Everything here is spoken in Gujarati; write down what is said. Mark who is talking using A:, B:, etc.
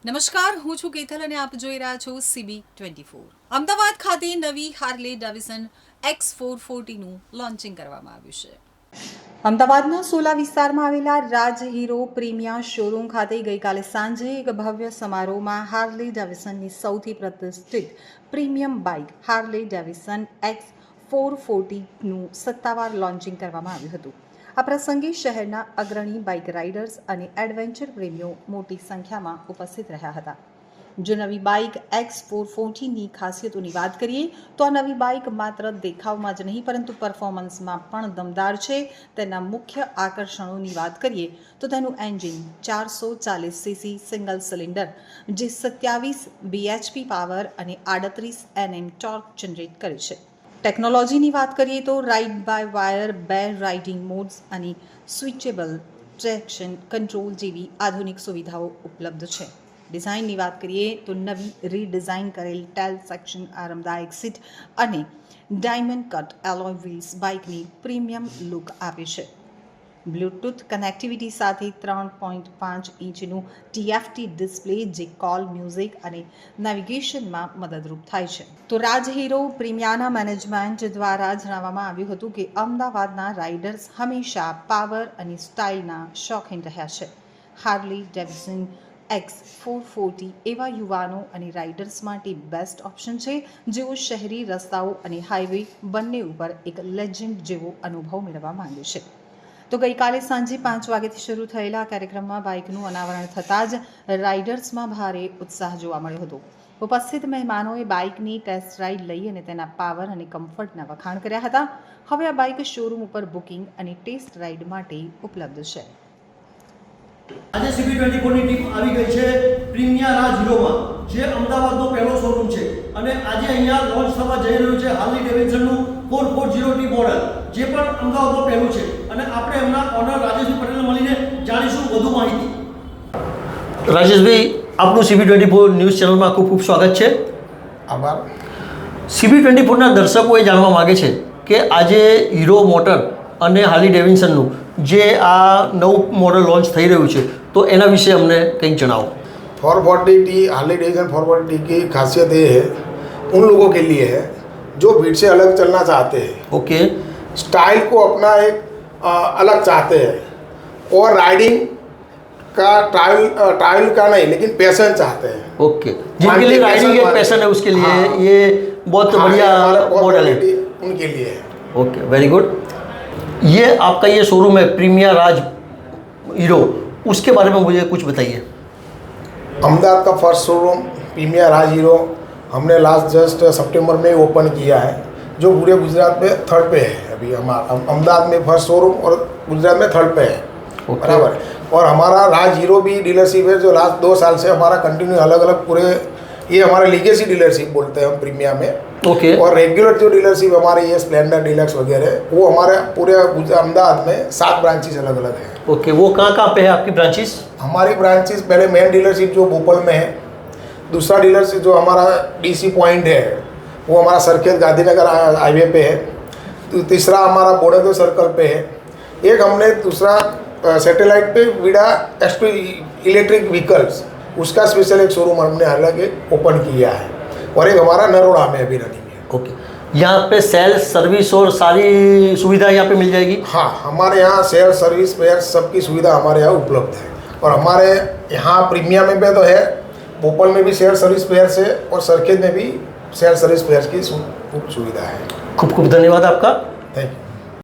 A: નમસ્કાર, હું છું કેથલ અને આપ જોઈ રહ્યા છો CB24. અમદાવાદ ખાતે નવી હાર્લે ડેવિડસન X440નું લોન્ચિંગ કરવામાં આવ્યું છે. અમદાવાદના સોલા વિસ્તારમાં આવેલા રાજ હીરો પ્રીમિયા શોરૂમ ખાતે ગઈકાલે સાંજે એક ભવ્ય સમારોહમાં હાર્લે ડેવિડસનની સૌથી પ્રતિષ્ઠિત પ્રીમિયમ બાઇક હાર્લે ડેવિડસન X440નું સત્તાવાર લોન્ચિંગ કરવામાં આવ્યું હતું. આ પ્રસંગે શહેરના અગ્રણી બાઇક રાઇડર્સ અને એડવેન્ચર પ્રેમીઓ મોટી સંખ્યામાં ઉપસ્થિત રહ્યા હતા. જો નવી બાઇક X440ની ખાસિયતોની વાત કરીએ તો આ નવી બાઇક માત્ર દેખાવમાં જ નહીં પરંતુ પરફોર્મન્સમાં પણ દમદાર છે. તેના મુખ્ય આકર્ષણોની વાત કરીએ તો તેનું એન્જિન 440cc સિંગલ સિલિન્ડર જે 27 bhp પાવર અને 38 Nm ટોર્ક જનરેટ કરે છે. ટેકનોલોજીની વાત કરીએ તો રાઇડ બાય વાયર, બે રાઇડિંગ મોડ્સ અને સ્વિચેબલ ટ્રેક્શન કંટ્રોલ જેવી આધુનિક સુવિધાઓ ઉપલબ્ધ છે. ડિઝાઇનની વાત કરીએ તો નવી રીડિઝાઇન કરેલ ટેલ સેક્શન, આરામદાયક સીટ અને ડાયમંડ કટ એલોય વ્હીલ્સ બાઇકની પ્રીમિયમ લુક આપે છે. બ્લૂટૂથ કનેક્ટિવિટી સાથે 3.5 ઇંચનું TFT ડિસ્પ્લે જે કોલ, મ્યુઝિક અને નેવિગેશનમાં મદદરૂપ થાય છે. તો રાજ હીરો પ્રીમિયાના મેનેજમેન્ટ દ્વારા જણાવવામાં આવ્યું હતું કે અમદાવાદના રાઇડર્સ હંમેશા પાવર અને સ્ટાઇલના શોખીન રહ્યા છે. હાર્લે ડેવિડસન X440 એવા યુવાનો અને રાઇડર્સ માટે બેસ્ટ ઓપ્શન છે જેઓ શહેરી રસ્તાઓ અને હાઈવે બંને ઉપર એક લેજન્ડ જેવો અનુભવ મેળવવા માંગે છે. તો ગઈકાલે સાંજે 5 વાગ્યાથી શરૂ થયેલા કાર્યક્રમમાં બાઇકનું અનાવરણ થતાં જ રાઇડર્સમાં ભારે ઉત્સાહ જોવા મળ્યો હતો. ઉપસ્થિત મહેમાનોએ બાઇકની ટેસ્ટ રાઇડ લઈ અને તેના પાવર અને કમ્ફર્ટના વખાણ કર્યા હતા. હવે આ બાઇક શોરૂમ ઉપર બુકિંગ અને ટેસ્ટ રાઇડ માટે ઉપલબ્ધ છે.
B: આજે CB24ની ટીમ આવી ગઈ છે પ્રીમિયા રાજ હીરોમાં, જે અમદાવાદનો પહેલો શોરૂમ છે અને આજે અહીંયા લોન્ચ થવા જઈ રહ્યું છે હાર્લે ડેવિડસનનું 440T મોડલ, જે પણ અમદાવાદમાં પહેલું છે. અને આપણે એમના ઓનર રાજેશભાઈ પટેલને મળીને જાણીશું વધુ માહિતી. રાજેશભાઈ, આપનું CB24 ન્યૂઝ ચેનલમાં ખૂબ ખૂબ સ્વાગત છે.
C: આભાર.
B: CB24ના દર્શકો એ જાણવા માગે છે કે આજે હીરો મોટર અને હાર્લે ડેવિડસનનું જે આ નવું મોડલ લોન્ચ થઈ રહ્યું છે તો એના વિશે અમને કંઈક જણાવો.
C: 440T हार्ले डेविडसन 440T की खासियत ये है उन लोगों के लिए है जो भीड़ से अलग चलना चाहते हैं,
B: ओके,
C: स्टाइल को अपना एक अलग चाहते हैं और राइडिंग का ट्रायल का नहीं लेकिन पैशन चाहते हैं.
B: ओके, जिनके लिए राइडिंग एक पैशन है उसके लिए
C: हाँ,
B: ये बहुत बढ़िया मॉडल है.
C: उनके लिए है.
B: Okay, very good. ये आपका ये शोरूम है प्रीमिया राज हीरो, उसके बारे में मुझे कुछ बताइए.
C: अहमदाबाद का फर्स्ट शोरूम प्रीमिया राज हीरो हमने लास्ट जस्ट सितंबर में ओपन किया है, जो पूरे गुजरात में थर्ड पे है. अभी हमारा अहमदाबाद में फर्स्ट शोरूम और गुजरात में थर्ड पे है. बराबर. और हमारा राज हीरो भी डीलरशिप है जो लास्ट 2 साल से हमारा कंटिन्यू अलग अलग पूरे, ये हमारा लीगेसी डीलरशिप बोलते हैं हम प्रीमिया में.
B: ओके.
C: और रेगुलर जो डीलरशिप हमारे ये स्प्लेंडर डीलक्स वगैरह वो हमारे पूरे अहमदाबाद में 7 ब्रांचेस अलग अलग है.
B: ओके, वो कहाँ पे है आपकी ब्रांचेस?
C: हमारी ब्रांचेस पहले मेन डीलरशिप जो भोपाल में है, दूसरा डीलरशिप जो हमारा DC पॉइंट है वो हमारा सरखेज गांधीनगर हाईवे पे है. तो तीसरा हमारा बोड़ेदो सर्कल पे है. एक हमने दूसरा सैटेलाइट पे विडा एक्सट्री इलेक्ट्रिक व्हीकल्स उसका स्पेशल एक शोरूम हमने हालांकि ओपन किया है और एक हमारा नरोड़ा में अभी रनिंग है.
B: ओके, यहाँ पे सेल्स, सर्विस और सारी सुविधा यहाँ पे मिल जाएगी?
C: हाँ, हमारे यहाँ सेल्स, सर्विस, स्पेयर्स सबकी सुविधा हमारे यहाँ उपलब्ध है. और हमारे यहाँ प्रीमिया में भी तो है, भोपाल में भी सेल्स सर्विस स्पेयर्स है और सरखेज में भी सेल्स सर्विस स्पेयर्स की सुविधा है.
B: खूब खूब धन्यवाद आपका.
C: Thank you.